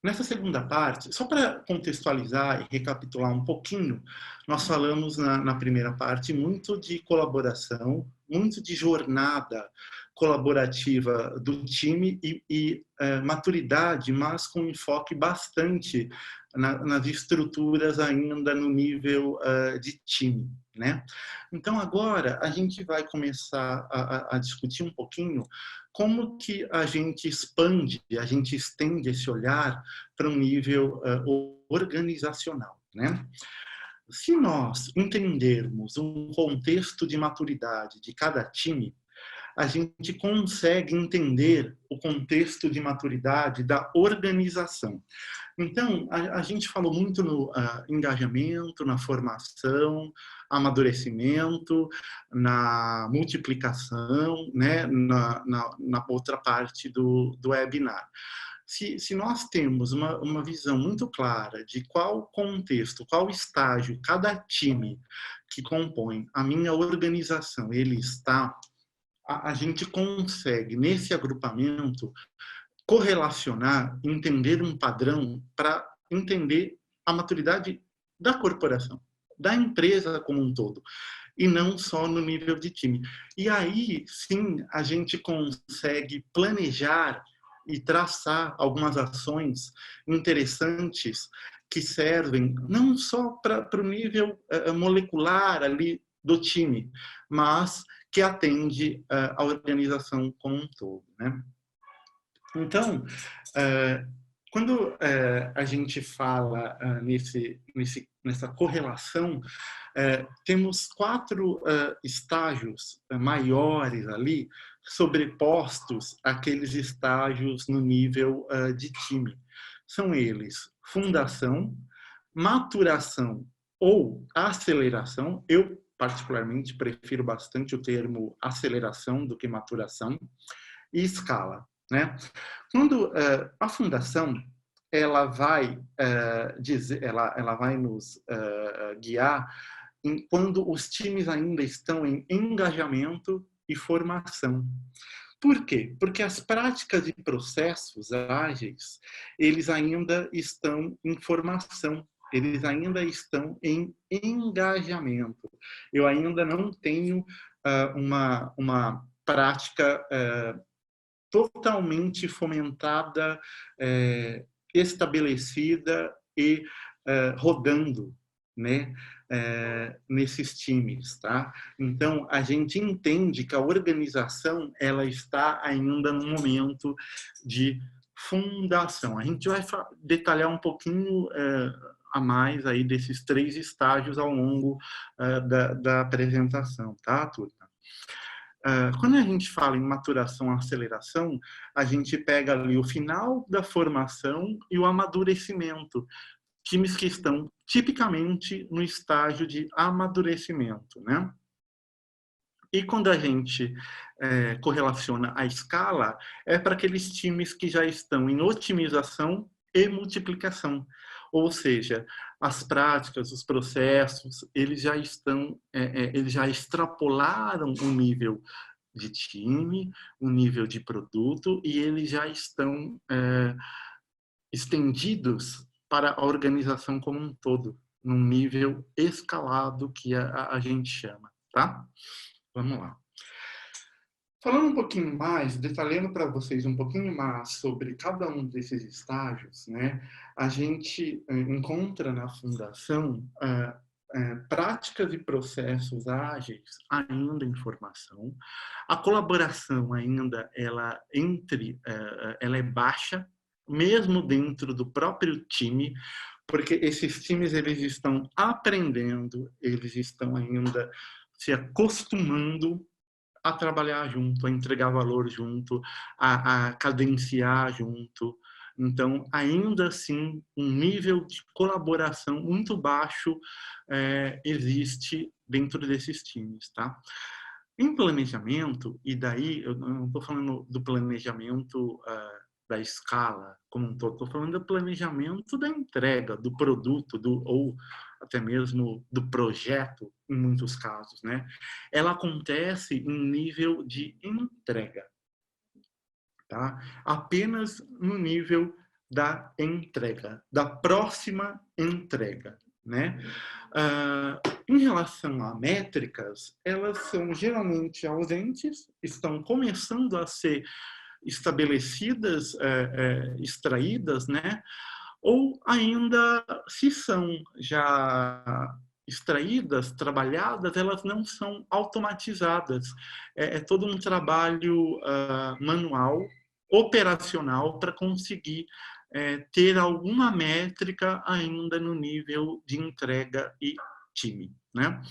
Nessa segunda parte, só para contextualizar e recapitular um pouquinho, nós falamos na primeira parte muito de colaboração, muito de jornada colaborativa do time e maturidade, mas com enfoque bastante nas estruturas ainda no nível de time, né? Então agora a gente vai começar a discutir um pouquinho como que a gente expande, a gente estende esse olhar para um nível organizacional, né? Se nós entendermos um contexto de maturidade de cada time, a gente consegue entender o contexto de maturidade da organização. Então, a gente falou muito no engajamento, na formação, amadurecimento, na multiplicação, né, na outra parte do webinar. Se nós temos uma visão muito clara de qual contexto, qual estágio, cada time que compõe a minha organização, ele está, a gente consegue, nesse agrupamento, correlacionar, entender um padrão para entender a maturidade da corporação, da empresa como um todo, e não só no nível de time. E aí, sim, a gente consegue planejar e traçar algumas ações interessantes que servem não só para o nível molecular ali do time, mas que atende a organização como um todo, né? Então, quando a gente fala nessa correlação, temos quatro estágios maiores ali, sobrepostos àqueles estágios no nível de time. São eles fundação, maturação ou aceleração. Eu, particularmente, prefiro bastante o termo aceleração do que maturação, e escala, né? Quando a fundação ela vai dizer, ela vai nos guiar quando os times ainda estão em engajamento e formação. Por quê? Porque as práticas e processos ágeis, eles ainda estão em formação, eles ainda estão em engajamento. Eu ainda não tenho uma prática totalmente fomentada, estabelecida e rodando, né, nesses times, tá? Então a gente entende que a organização ela está ainda no momento de fundação. A gente vai detalhar um pouquinho a mais aí desses três estágios ao longo da apresentação, tá, turma? Quando a gente fala em maturação e aceleração, a gente pega ali o final da formação e o amadurecimento. Times que estão tipicamente no estágio de amadurecimento, né? E quando a gente correlaciona a escala, é para aqueles times que já estão em otimização e multiplicação. Ou seja, as práticas, os processos, eles já estão, eles já extrapolaram o nível de time, o nível de produto, e eles já estão estendidos para a organização como um todo, num nível escalado que a gente chama, tá? Vamos lá. Falando um pouquinho mais, detalhando para vocês um pouquinho mais sobre cada um desses estágios, né, a gente encontra na fundação práticas e processos ágeis ainda em formação. A colaboração ainda ela é baixa, mesmo dentro do próprio time, porque esses times eles estão aprendendo, eles estão ainda se acostumando a trabalhar junto, a entregar valor junto, a cadenciar junto. Então, ainda assim, um nível de colaboração muito baixo existe dentro desses times, tá? Em planejamento, e daí eu não estou falando do planejamento da escala como um todo, estou falando do planejamento da entrega, do produto, ou até mesmo do projeto, em muitos casos, né? Ela acontece em nível de entrega, tá? Apenas no nível da entrega, da próxima entrega, né? Em relação a métricas, elas são geralmente ausentes, estão começando a ser estabelecidas, extraídas, né? Ou ainda, se são já extraídas, trabalhadas, elas não são automatizadas. É todo um trabalho manual, operacional, para conseguir ter alguma métrica ainda no nível de entrega e time, né?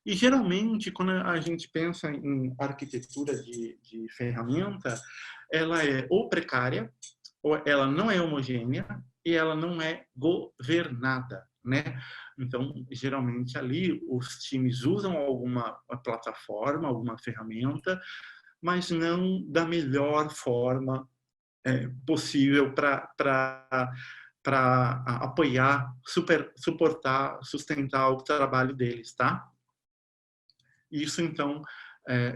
E, geralmente, quando a gente pensa em arquitetura de ferramenta, ela é ou precária, ou ela não é homogênea, e ela não é governada, né? Então, geralmente, ali, os times usam alguma plataforma, alguma ferramenta, mas não da melhor forma possível para apoiar, suportar, sustentar o trabalho deles, tá? Isso, então,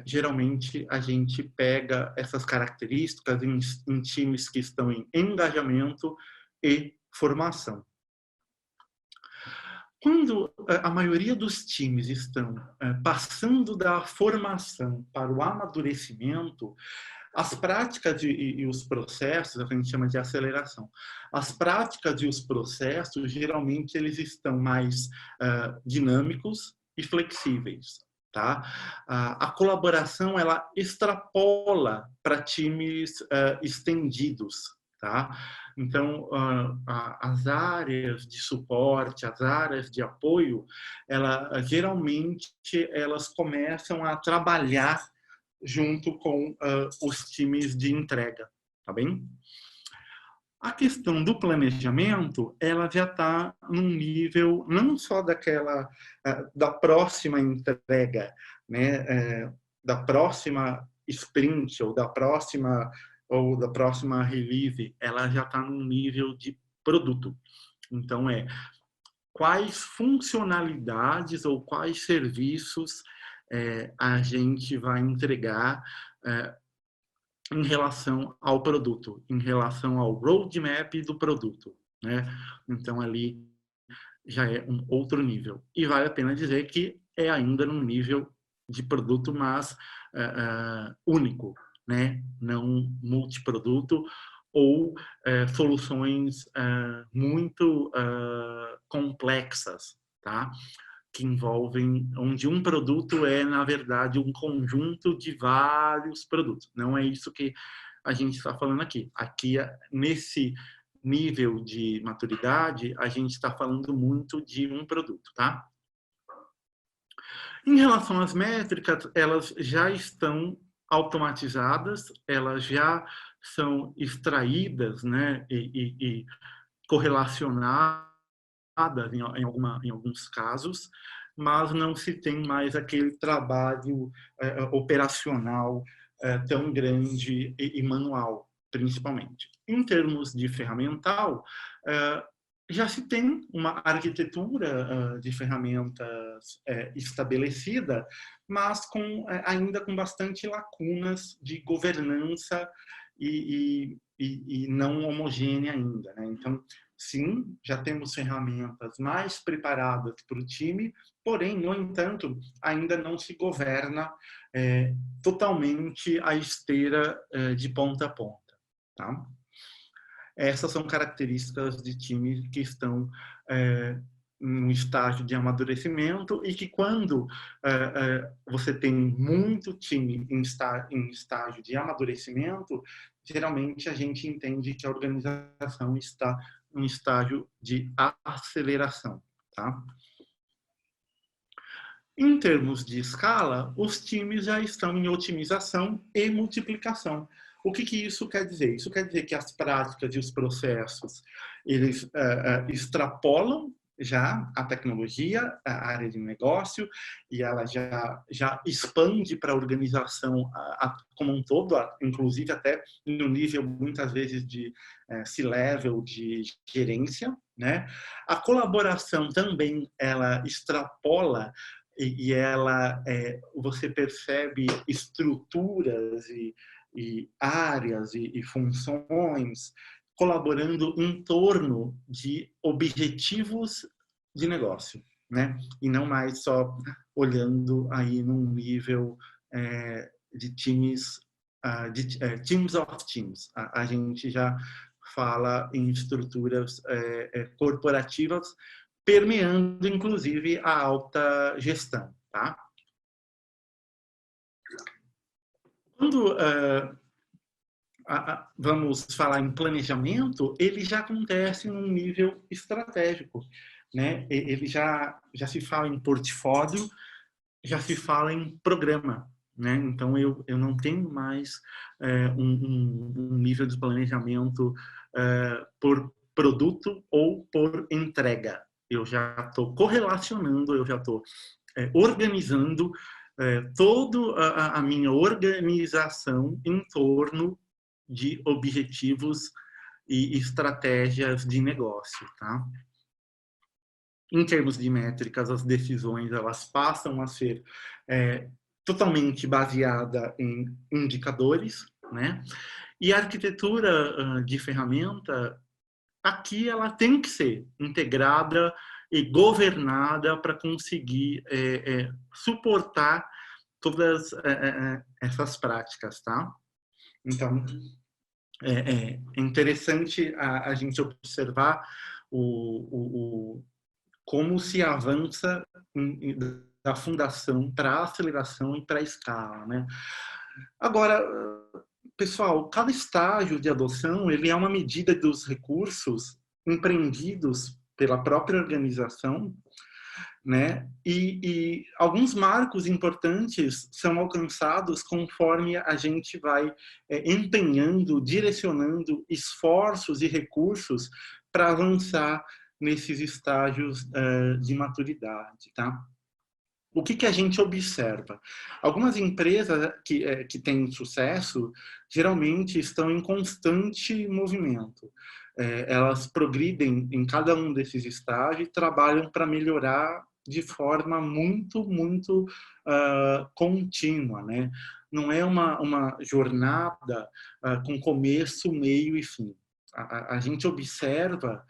geralmente a gente pega essas características em times que estão em engajamento e formação. Quando a maioria dos times estão passando da formação para o amadurecimento, as práticas e os processos, a gente chama de aceleração, as práticas e os processos, geralmente, eles estão mais dinâmicos e flexíveis. Tá? A colaboração, ela extrapola para times estendidos. Tá? Então, as áreas de suporte, as áreas de apoio, geralmente elas começam a trabalhar junto com os times de entrega, tá bem? A questão do planejamento, ela já está num nível não só da próxima entrega, né, da próxima sprint ou da próxima release, ela já está num nível de produto. Então, quais funcionalidades ou quais serviços a gente vai entregar em relação ao produto, em relação ao roadmap do produto, né? Então, ali já é um outro nível. E vale a pena dizer que é ainda num nível de produto, mas único, né? Não multiproduto ou soluções muito complexas, tá? Que envolvem, onde um produto é, na verdade, um conjunto de vários produtos. Não é isso que a gente está falando aqui. Aqui, nesse nível de maturidade, a gente está falando muito de um produto, tá? Em relação às métricas, elas já estão automatizadas, elas já são extraídas, né, e correlacionadas em alguns casos, mas não se tem mais aquele trabalho operacional tão grande e manual, principalmente. Em termos de ferramental, já se tem uma arquitetura de ferramentas estabelecida, mas ainda com bastante lacunas de governança e não homogênea ainda, né? Então, sim, já temos ferramentas mais preparadas para o time, porém, no entanto, ainda não se governa totalmente a esteira de ponta a ponta. Tá? Essas são características de times que estão no estágio de amadurecimento e que, quando você tem muito time em estágio de amadurecimento, geralmente a gente entende que a organização está em estágio de aceleração. Tá? Em termos de escala, os times já estão em otimização e multiplicação. O que isso quer dizer? Isso quer dizer que as práticas e os processos, eles extrapolam já a tecnologia, a área de negócio, e ela já expande para a organização como um todo, inclusive até no nível, muitas vezes, de C-level, de gerência, né? A colaboração também, ela extrapola e ela, você percebe estruturas e áreas e funções colaborando em torno de objetivos de negócio, né? E não mais só olhando aí num nível de times, teams of teams. A gente já fala em estruturas corporativas, permeando inclusive a alta gestão, tá? Quando vamos falar em planejamento, ele já acontece num nível estratégico, né? Ele já se fala em portfólio, já se fala em programa, né? Então eu não tenho mais um nível de planejamento por produto ou por entrega. Eu já estou correlacionando, eu já estou organizando toda a minha organização em torno de objetivos e estratégias de negócio, tá? Em termos de métricas, as decisões elas passam a ser totalmente baseada em indicadores, né? E a arquitetura de ferramenta aqui ela tem que ser integrada e governada para conseguir suportar todas essas práticas, tá? Então, é interessante a gente observar como se avança da fundação para a aceleração e para a escala, né? Agora, pessoal, cada estágio de adoção ele é uma medida dos recursos empreendidos pela própria organização, né? E alguns marcos importantes são alcançados conforme a gente vai empenhando, direcionando esforços e recursos para avançar nesses estágios de maturidade, tá? O que a gente observa? Algumas empresas que têm sucesso, geralmente estão em constante movimento. Elas progridem em cada um desses estágios e trabalham para melhorar de forma muito, muito contínua, né? Não é uma jornada com começo, meio e fim. A gente observa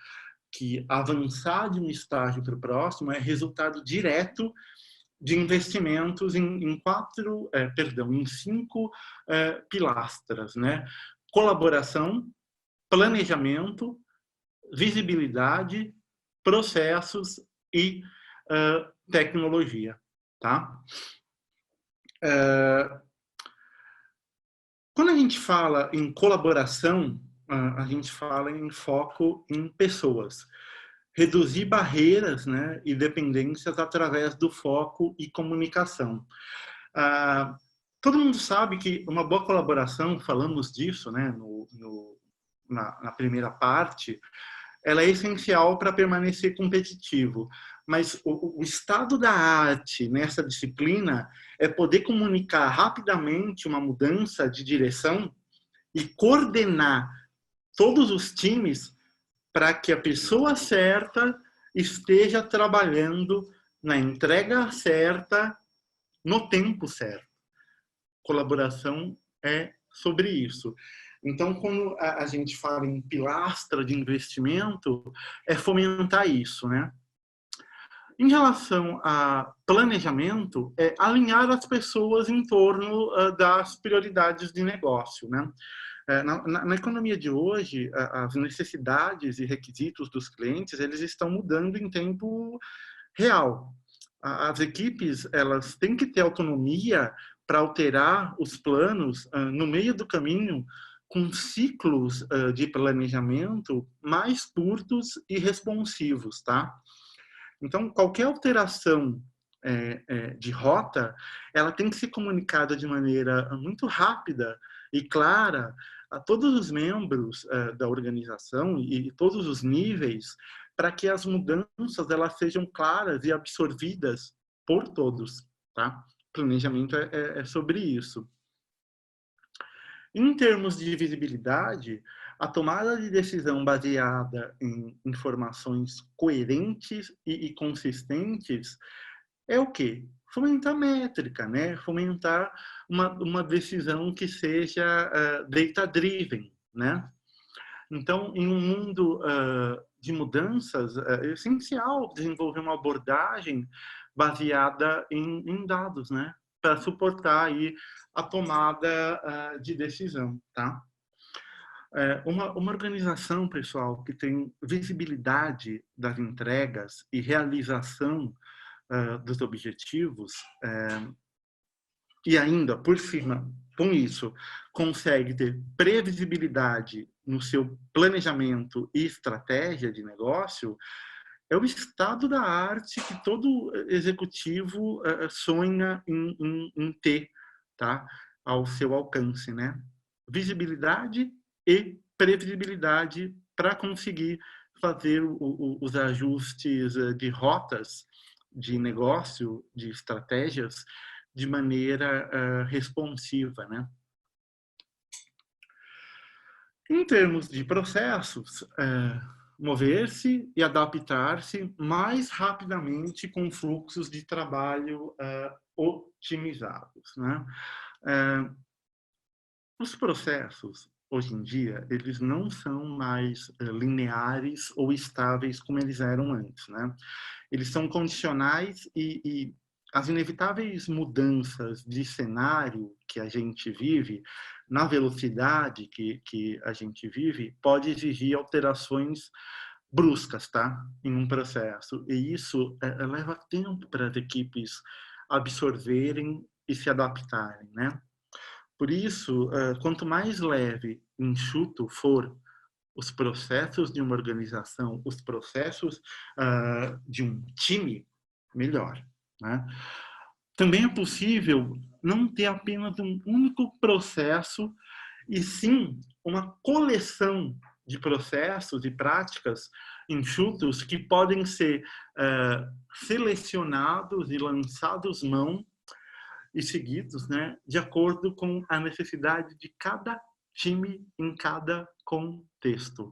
que avançar de um estágio para o próximo é resultado direto de investimentos em 5 pilastras, né? Colaboração, planejamento, visibilidade, processos e tecnologia, tá? Quando a gente fala em colaboração, a gente fala em foco em pessoas. Reduzir barreiras, né, e dependências através do foco e comunicação. Todo mundo sabe que uma boa colaboração, falamos disso, né, na primeira parte, ela é essencial para permanecer competitivo. Mas o estado da arte nessa disciplina é poder comunicar rapidamente uma mudança de direção e coordenar todos os times para que a pessoa certa esteja trabalhando na entrega certa, no tempo certo. Colaboração é sobre isso. Então, quando a gente fala em pilastra de investimento, é fomentar isso, né? Em relação a planejamento, é alinhar as pessoas em torno das prioridades de negócio, né? Na economia de hoje, as necessidades e requisitos dos clientes, eles estão mudando em tempo real. As equipes, elas têm que ter autonomia para alterar os planos no meio do caminho, com ciclos de planejamento mais curtos e responsivos, tá? Então, qualquer alteração de rota, ela tem que ser comunicada de maneira muito rápida e clara a todos os membros da organização e todos os níveis, para que as mudanças elas sejam claras e absorvidas por todos, tá? Planejamento é sobre isso. Em termos de visibilidade, a tomada de decisão baseada em informações coerentes e consistentes é o quê? Fomentar métrica, né? Fomentar uma decisão que seja data-driven, né? Então, em um mundo de mudanças, é essencial desenvolver uma abordagem baseada em dados, né? Para suportar aí a tomada de decisão, tá? Uma organização, pessoal, que tem visibilidade das entregas e realização dos objetivos, e ainda, por cima, com isso, consegue ter previsibilidade no seu planejamento e estratégia de negócio, é o estado da arte que todo executivo sonha em ter, tá? Ao seu alcance, né? Visibilidade e previsibilidade para conseguir fazer os ajustes de rotas de negócio, de estratégias, de maneira responsiva, né? Em termos de processos, mover-se e adaptar-se mais rapidamente com fluxos de trabalho otimizados, né? Os processos, hoje em dia, eles não são mais lineares ou estáveis como eles eram antes, né? Eles são condicionais e as inevitáveis mudanças de cenário que a gente vive, na velocidade que a gente vive, pode exigir alterações bruscas, tá? Em um processo. E isso leva tempo para as equipes absorverem e se adaptarem, né? Por isso, quanto mais leve e enxuto for os processos de uma organização, os processos de um time, melhor, né? Também é possível não ter apenas um único processo, e sim uma coleção de processos e práticas enxutos que podem ser selecionados e lançados mão e seguidos, né, de acordo com a necessidade de cada time em cada contexto.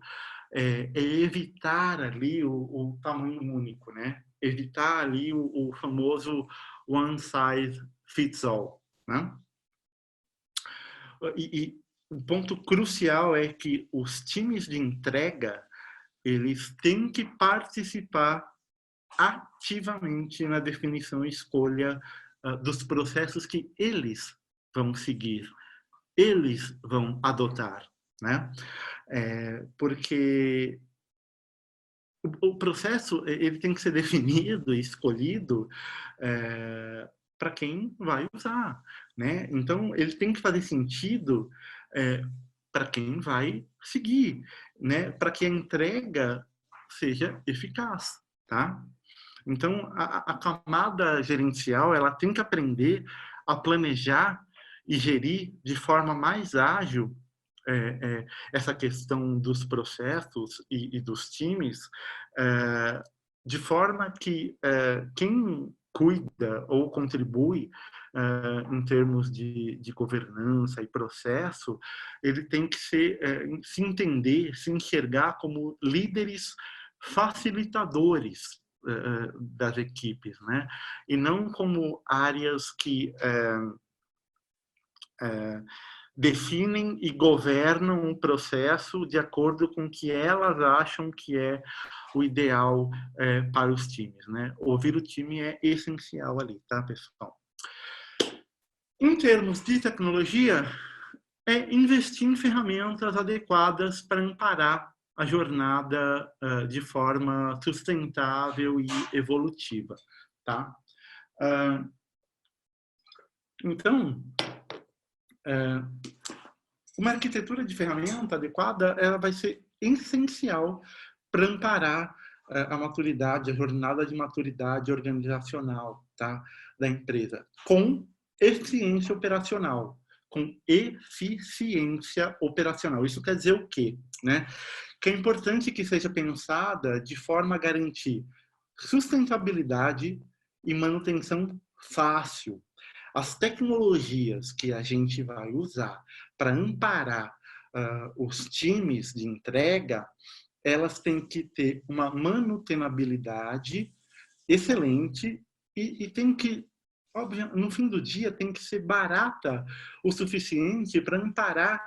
Evitar ali o tamanho único, né? Evitar ali o famoso one size fits all, né? E o ponto crucial é que os times de entrega, eles têm que participar ativamente na definição e escolha dos processos que eles vão seguir, eles vão adotar, né? Porque o processo ele tem que ser definido e escolhido para quem vai usar, né? Então ele tem que fazer sentido para quem vai seguir, né? Para que a entrega seja eficaz, tá? Então a camada gerencial ela tem que aprender a planejar e gerir de forma mais ágil essa questão dos processos e dos times, de forma que quem cuida ou contribui em termos de governança e processo, ele tem que se entender, se enxergar como líderes facilitadores das equipes, né? E não como áreas que definem e governam um processo de acordo com o que elas acham que é o ideal para os times, né? Ouvir o time é essencial ali, tá, pessoal? Em termos de tecnologia, investir em ferramentas adequadas para amparar a jornada de forma sustentável e evolutiva, tá? Então, uma arquitetura de ferramenta adequada, ela vai ser essencial para amparar a maturidade, a jornada de maturidade organizacional, tá, da empresa, com eficiência operacional, com eficiência operacional. Isso quer dizer o quê, né? Que é importante que seja pensada de forma a garantir sustentabilidade e manutenção fácil. As tecnologias que a gente vai usar para amparar os times de entrega, elas têm que ter uma manutenabilidade excelente e tem que, no fim do dia, tem que ser barata o suficiente para amparar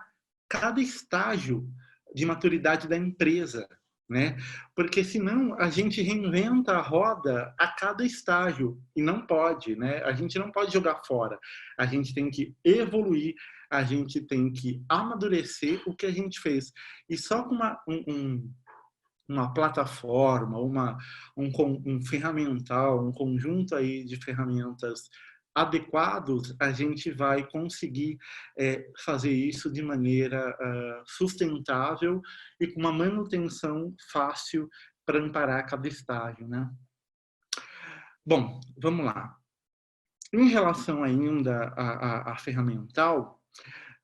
cada estágio de maturidade da empresa, né? Porque senão a gente reinventa a roda a cada estágio e não pode, né? A gente não pode jogar fora. A gente tem que evoluir, a gente tem que amadurecer o que a gente fez. E só com uma plataforma, um ferramental, um conjunto aí de ferramentas adequados, a gente vai conseguir fazer isso de maneira sustentável e com uma manutenção fácil para amparar cada estágio, né? Bom, vamos lá. Em relação ainda à ferramental,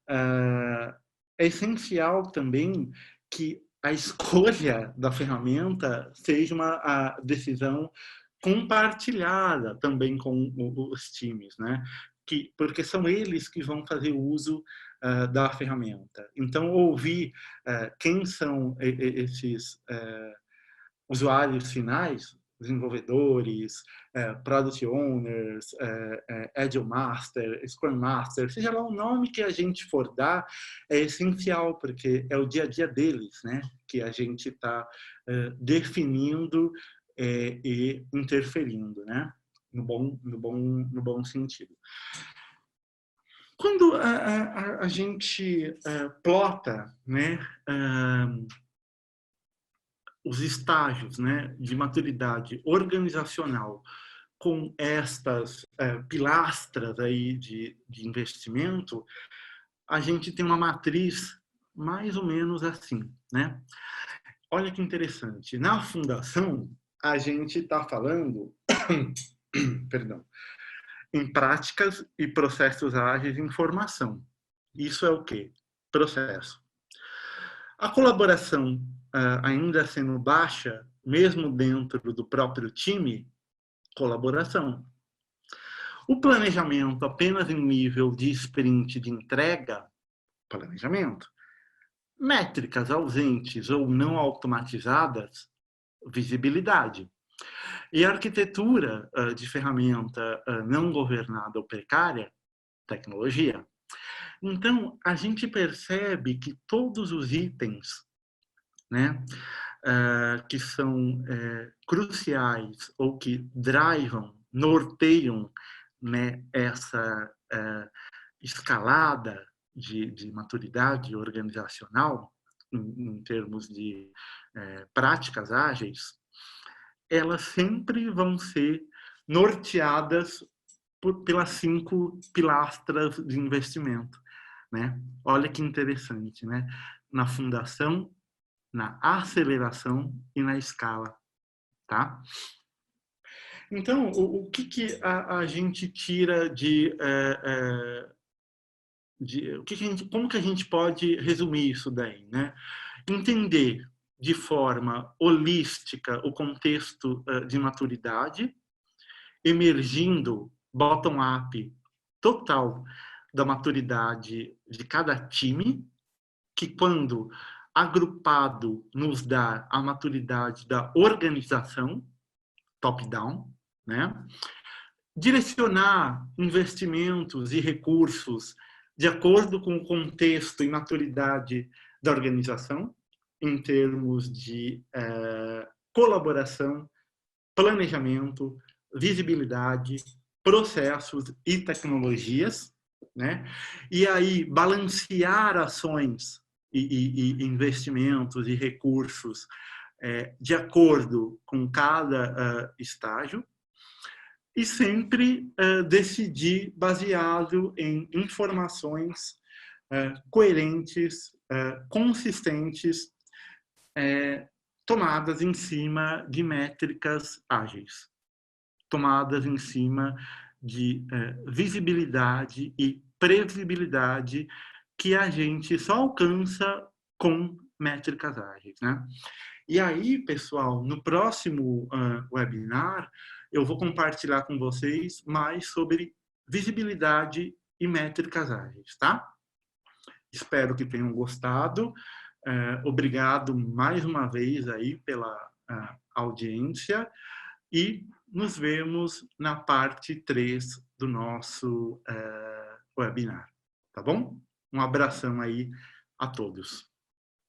é essencial também que a escolha da ferramenta seja uma decisão compartilhada também com os times, né? Porque são eles que vão fazer uso da ferramenta. Então, ouvir quem são esses usuários finais, desenvolvedores, product owners, agile master, scrum master, seja lá o nome que a gente for dar, é essencial, porque é o dia a dia deles, né, que a gente está definindo e interferindo, né, no bom sentido. Quando a gente plota, né, os estágios, né, de maturidade organizacional com estas pilastras aí de investimento, a gente tem uma matriz mais ou menos assim, né? Olha que interessante. Na fundação, a gente está falando, perdão, em práticas e processos ágeis de informação. Isso é o quê? Processo. A colaboração, ainda sendo baixa, mesmo dentro do próprio time, colaboração. O planejamento apenas em nível de sprint de entrega, planejamento. Métricas ausentes ou não automatizadas, visibilidade. E a arquitetura de ferramenta não governada ou precária, tecnologia. Então, a gente percebe que todos os itens, né, que são cruciais ou que drivam, norteiam, né, essa escalada de maturidade organizacional, em termos de práticas ágeis, elas sempre vão ser norteadas pelas 5 pilastras de investimento, né? Olha que interessante, né? Na fundação, na aceleração e na escala, tá? Então, o que a gente tira como que a gente pode resumir isso daí, né? Entender de forma holística o contexto de maturidade, emergindo bottom-up total da maturidade de cada time, que quando agrupado nos dá a maturidade da organização, top-down, né? Direcionar investimentos e recursos de acordo com o contexto e maturidade da organização, em termos de colaboração, planejamento, visibilidade, processos e tecnologias, né? E aí balancear ações e investimentos e recursos de acordo com cada estágio, e sempre decidir baseado em informações coerentes, consistentes, tomadas em cima de métricas ágeis, tomadas em cima de visibilidade e previsibilidade que a gente só alcança com métricas ágeis, né? E aí, pessoal, no próximo webinar, eu vou compartilhar com vocês mais sobre visibilidade e métricas ágeis, tá? Espero que tenham gostado. Obrigado mais uma vez aí pela audiência e nos vemos na parte 3 do nosso webinar, tá bom? Um abração aí a todos.